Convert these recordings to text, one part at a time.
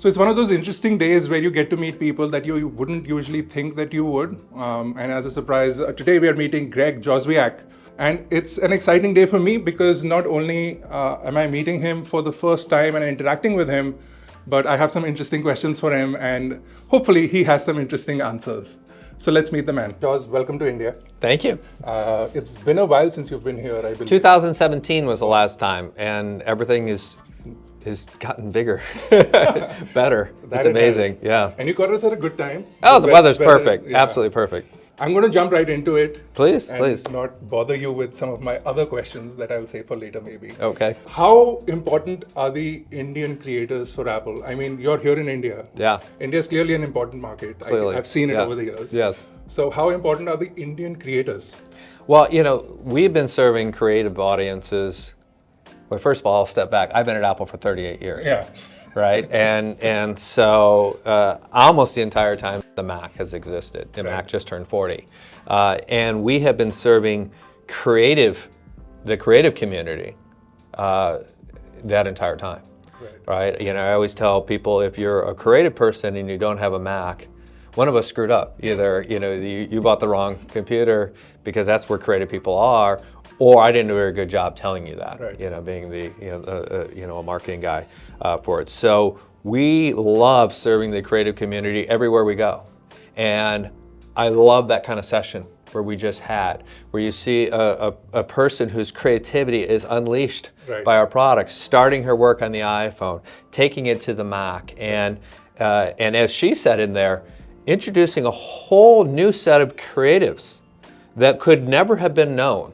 So it's one of those interesting days where you get to meet people that you wouldn't usually think that you would. And as a surprise, today we are meeting Greg Joswiak. And it's an exciting day for me because not only am I meeting him for the first time and interacting with him, but I have some interesting questions for him and hopefully he has some interesting answers. So let's meet the man. Jos, welcome to India. Thank you. It's been a while since you've been here, I believe. 2017 was the last time, and everything has gotten bigger, better. It's amazing, yeah. And you got us at a good time. Oh, the weather's perfect, absolutely perfect. I'm going to jump right into it. Please, and not bother you with some of my other questions that I'll save for later maybe. Okay. How important are the Indian creators for Apple? I mean, you're here in India. Yeah. India is clearly an important market. Clearly. I've seen it over the years. Yes. So how important are the Indian creators? Well, you know, we've been serving creative audiences. Well, first of all, I'll step back. I've been at Apple for 38 years. Yeah. Right, and so almost the entire time the Mac has existed. The Mac just turned 40, and we have been serving the creative community that entire time. Right. You know, I always tell people if you're a creative person and you don't have a Mac, one of us screwed up. Either you bought the wrong computer because that's where creative people are, or I didn't do a very good job telling you that. Right. You know, being a marketing guy for it. So we love serving the creative community everywhere we go, and I love that kind of session where we just had, where you see a person whose creativity is unleashed by our products, starting her work on the iPhone, taking it to the Mac, and as she said in there, introducing a whole new set of creatives that could never have been known,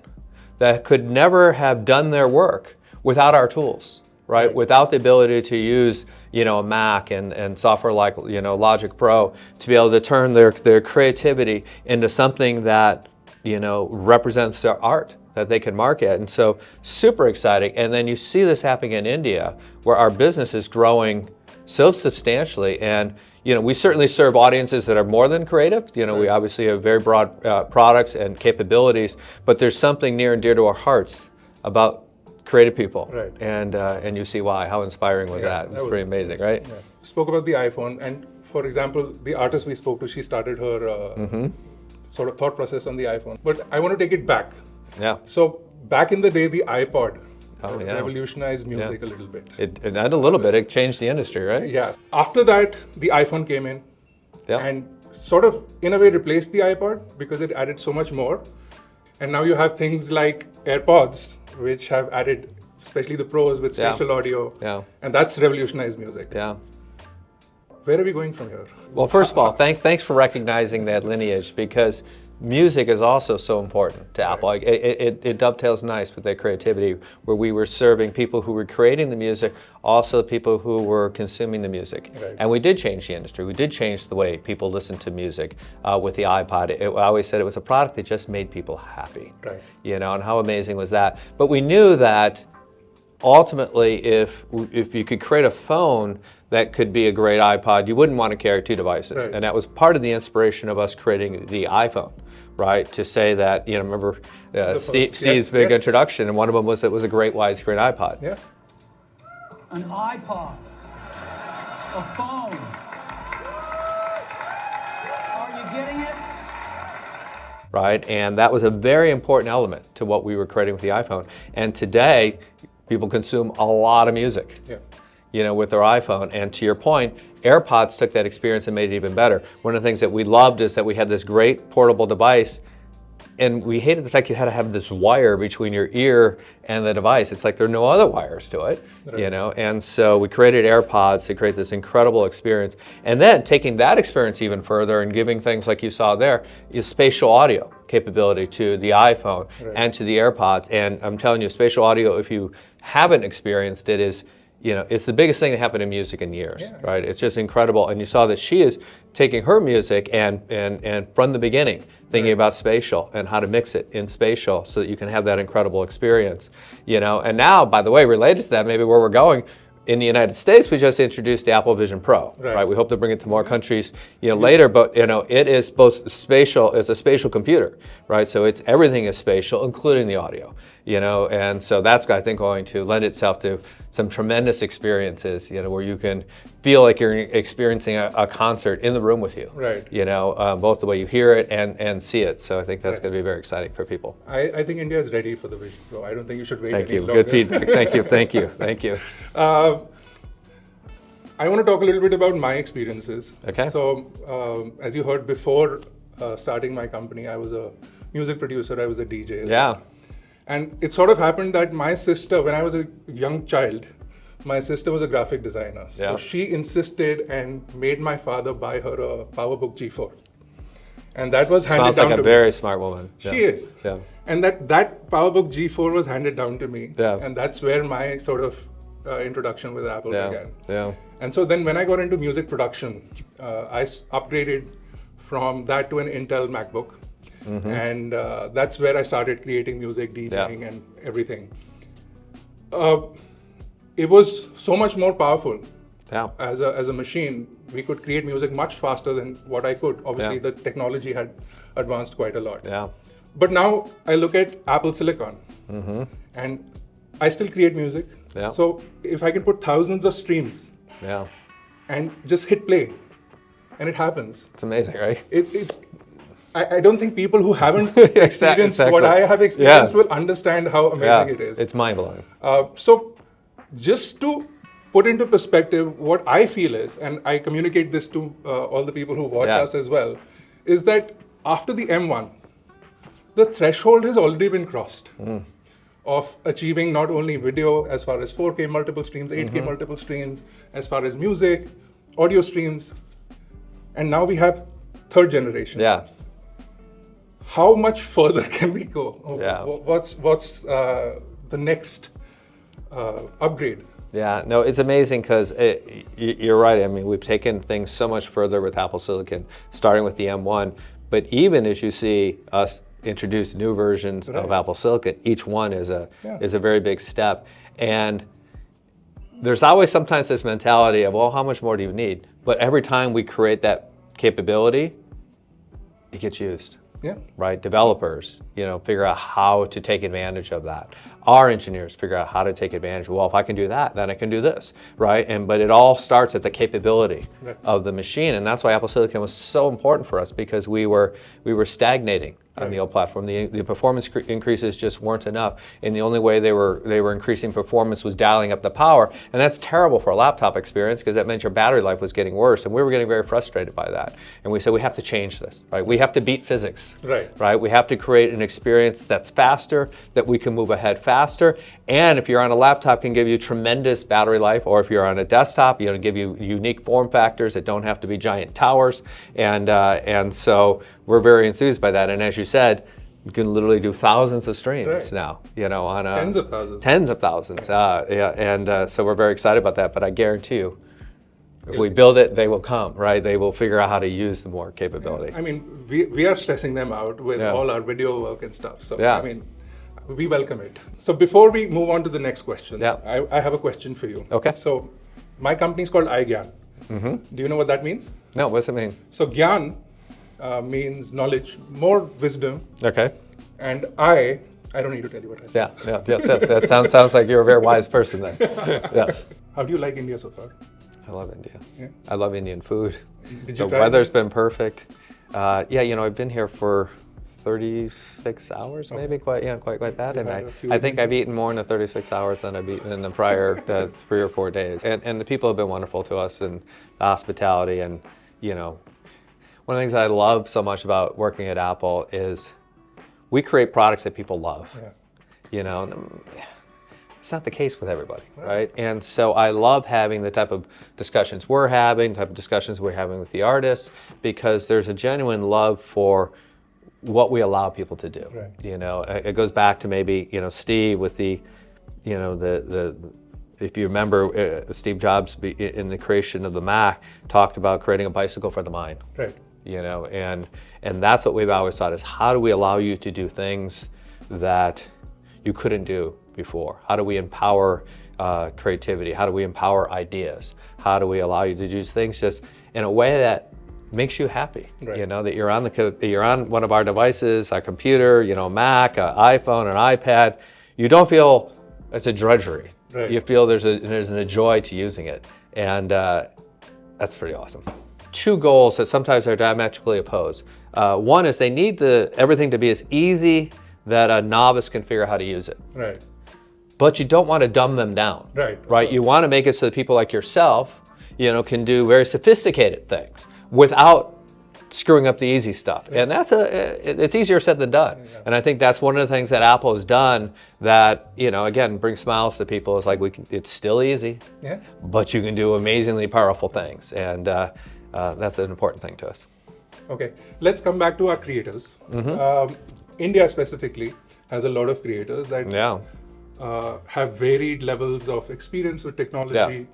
that could never have done their work without our tools, right? Without the ability to use, a Mac and software like, Logic Pro to be able to turn their creativity into something that, represents their art that they can market. And so super exciting. And then you see this happening in India where our business is growing so substantially, and we certainly serve audiences that are more than creative. We obviously have very broad products and capabilities, but there's something near and dear to our hearts about creative people, and you see why. How inspiring was that? It was pretty amazing, right? Yeah. Spoke about the iPhone, and for example, the artist we spoke to, she started her sort of thought process on the iPhone. But I want to take it back. Yeah. So back in the day, the iPod revolutionized music a little bit. Not a little bit. It changed the industry, right? Yeah. After that, the iPhone came in and sort of, in a way, replaced the iPod because it added so much more. And now you have things like AirPods, which have added, especially the Pros with spatial audio. Yeah. And that's revolutionized music. Yeah. Where are we going from here? Well, first of all, thanks for recognizing that lineage, because music is also so important to Apple. It dovetails nice with that creativity, where we were serving people who were creating the music, also people who were consuming the music. And we did change the industry. We did change the way people listen to music with the iPod. I always said it was a product that just made people happy. And how amazing was that? But we knew that ultimately, if you could create a phone that could be a great iPod, you wouldn't want to carry two devices. And that was part of the inspiration of us creating the iPhone. Right, to say that, remember Steve's big introduction, and one of them was it was a great widescreen iPod. Yeah. An iPod, a phone. Are you getting it? Right, and that was a very important element to what we were creating with the iPhone. And today, people consume a lot of music. With their iPhone. And to your point, AirPods took that experience and made it even better. One of the things that we loved is that we had this great portable device, and we hated the fact you had to have this wire between your ear and the device. It's like there are no other wires to it, and so we created AirPods to create this incredible experience. And then taking that experience even further and giving things like you saw there is spatial audio capability to the iPhone and to the AirPods. And I'm telling you, spatial audio, if you haven't experienced it, is it's the biggest thing that happened in music in years, right? It's just incredible. And you saw that she is taking her music and from the beginning, thinking about spatial and how to mix it in spatial so that you can have that incredible experience, And now, by the way, related to that, maybe where we're going, in the United States, we just introduced the Apple Vision Pro, right? We hope to bring it to more countries, later. But it is both spatial. It's a spatial computer, right? So everything is spatial, including the audio, And so that's, I think, going to lend itself to some tremendous experiences, where you can feel like you're experiencing a concert in the room with you. Right. You know, both the way you hear it and see it. So I think that's Right. going to be very exciting for people. I think India is ready for the Vision Pro. I don't think you should wait Thank any you. longer. Good feedback. Thank you. Thank you. Thank you. I want to talk a little bit about my experiences. Okay. So, as you heard before starting my company, I was a music producer, I was a DJ. Yeah. And it sort of happened that my sister, when I was a young child, my sister was a graphic designer. Yeah. So she insisted and made my father buy her a PowerBook G4. And that was handed Sounds down like to a me. very smart woman. Yeah. She is. Yeah. And that PowerBook G4 was handed down to me. Yeah. And that's where my sort of introduction with Apple Yeah. began. Yeah. And so then when I got into music production, I upgraded from that to an Intel MacBook. Mm-hmm. And that's where I started creating music, DJing, and everything. It was so much more powerful. Yeah. As a machine, we could create music much faster than what I could. Obviously, Yeah. the technology had advanced quite a lot. Yeah. But now I look at Apple Silicon, and I still create music. Yeah. So if I can put thousands of streams Yeah. and just hit play, and it happens. It's amazing, right? I don't think people who haven't experienced Exactly. what I have experienced Yeah. will understand how amazing it is. It's mind-blowing. So just to put into perspective what I feel is, and I communicate this to all the people who watch Yeah. us as well, is that after the M1, the threshold has already been crossed of achieving not only video as far as 4K multiple streams, 8K multiple streams, as far as music, audio streams, and now we have third generation. Yeah. How much further can we go? Yeah. What's the next upgrade? Yeah, no, it's amazing because you're right. I mean, we've taken things so much further with Apple Silicon, starting with the M1. But even as you see us introduce new versions of Apple Silicon, each one is a very big step. And there's always sometimes this mentality of, well, how much more do you need? But every time we create that capability, it gets used. Yeah. Right? Developers, figure out how to take advantage of that. Our engineers figure out how to take advantage. Well, if I can do that, then I can do this, right? But it all starts at the capability of the machine, and that's why Apple Silicon was so important for us, because we were stagnating on the old platform. The performance increases just weren't enough, and the only way they were increasing performance was dialing up the power, and that's terrible for a laptop experience because that meant your battery life was getting worse, and we were getting very frustrated by that. And we said we have to change this, right? We have to beat physics, right? We have to create an experience that's faster, that we can move ahead faster, and if you're on a laptop, can give you tremendous battery life, or if you're on a desktop, give you unique form factors that don't have to be giant towers, and so we're very enthused by that. And as you said, you can literally do thousands of streams now, on Tens of thousands. Tens of thousands, so we're very excited about that. But I guarantee you, if we build it, they will come, right? They will figure out how to use the more capability. I mean, we are stressing them out with all our video work and stuff. So, I mean, we welcome it. So before we move on to the next question, I have a question for you. Okay. So my company is called iGyaan. Do you know what that means? No, what does it mean? So Gyaan means knowledge, more wisdom. Okay. And I don't need to tell you what I said. Yes. That sounds like you're a very wise person then. Yes. How do you like India so far? I love India. Yeah. I love Indian food. Did you The try weather's it? been perfect. I've been here for 36 hours, maybe quite that. And had a few I think I've eaten more in the 36 hours than I've eaten in the prior 3 or 4 days. And the people have been wonderful to us, and the hospitality. And one of the things that I love so much about working at Apple is we create products that people love. Yeah. It's not the case with everybody, right? And so I love having the type of discussions we're having, the type of discussions we're having with the artists, because there's a genuine love for what we allow people to do. Right. It goes back to maybe, Steve with the if you remember, Steve Jobs in the creation of the Mac talked about creating a bicycle for the mind. Right. And that's what we've always thought is, how do we allow you to do things that you couldn't do before? How do we empower creativity? How do we empower ideas? How do we allow you to do things just in a way that makes you happy? Right. That you're on one of our devices, our computer, Mac, iPhone, an iPad. You don't feel it's a drudgery. Right. You feel there's a joy to using it, and That's pretty awesome. Two goals that sometimes are diametrically opposed. One is they need everything to be as easy that a novice can figure out how to use it. Right. But you don't want to dumb them down. Right. You want to make it so that people like yourself, can do very sophisticated things without screwing up the easy stuff. And it's easier said than done. Yeah. And I think that's one of the things that Apple has done that, again, brings smiles to people. It's like it's still easy, but you can do amazingly powerful things. And that's an important thing to us. Okay, let's come back to our creators. India specifically has a lot of creators that have varied levels of experience with technology.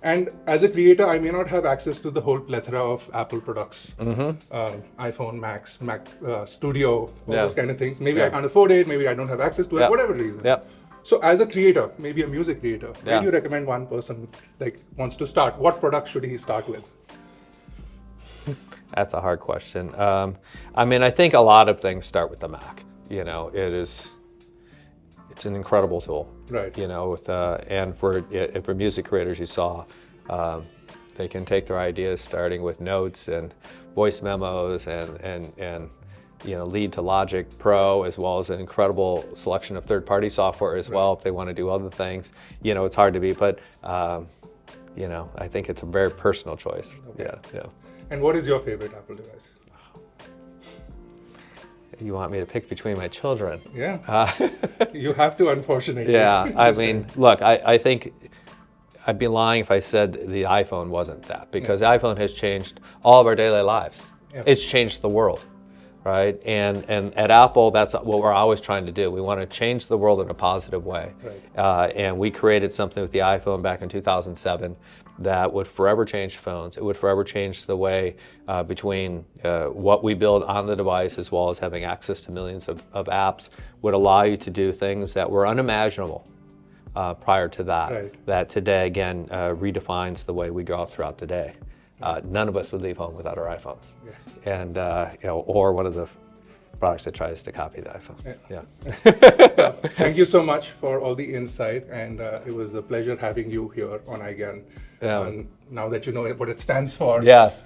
And as a creator, I may not have access to the whole plethora of Apple products, iPhone, Macs, Mac Studio, all those kind of things. Maybe I can't afford it, maybe I don't have access to it, whatever reason. So as a creator, maybe a music creator, where do you recommend one person wants to start? What product should he start with? That's a hard question. I think a lot of things start with the Mac. It's an incredible tool, right? And for music creators, you saw they can take their ideas starting with notes and voice memos and lead to Logic Pro, as well as an incredible selection of third-party software as well if they want to do other things. It's hard to beat, but I think it's a very personal choice. Okay. Yeah. And what is your favorite Apple device? You want me to pick between my children? Yeah. You have to, unfortunately. Yeah. Look, I think I'd be lying if I said the iPhone wasn't that, because the iPhone has changed all of our daily lives. It's changed the world, right? And at Apple, that's what we're always trying to do. We want to change the world in a positive way. Right. And we created something with the iPhone back in 2007 that would forever change phones. It would forever change the way between what we build on the device, as well as having access to millions of apps, would allow you to do things that were unimaginable prior to that. Right. That today, again, redefines the way we go out throughout the day. None of us would leave home without our iPhones. Yes. And or one of the products that tries to copy the iPhone. Well, thank you so much for all the insight, and it was a pleasure having you here on iGyaan. Now that you know what it stands for. Yes,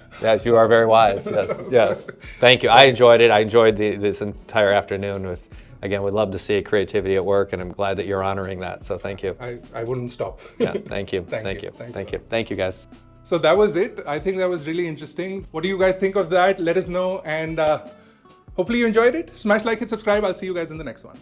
you are very wise. Yes. Thank you. I enjoyed it. I enjoyed this entire afternoon. Again, we'd love to see creativity at work, and I'm glad that you're honoring that. So thank you. I wouldn't stop. Yeah, thank you. Thank you. Thank you, guys. So that was it. I think that was really interesting. What do you guys think of that? Let us know, and hopefully you enjoyed it. Smash like and subscribe. I'll see you guys in the next one.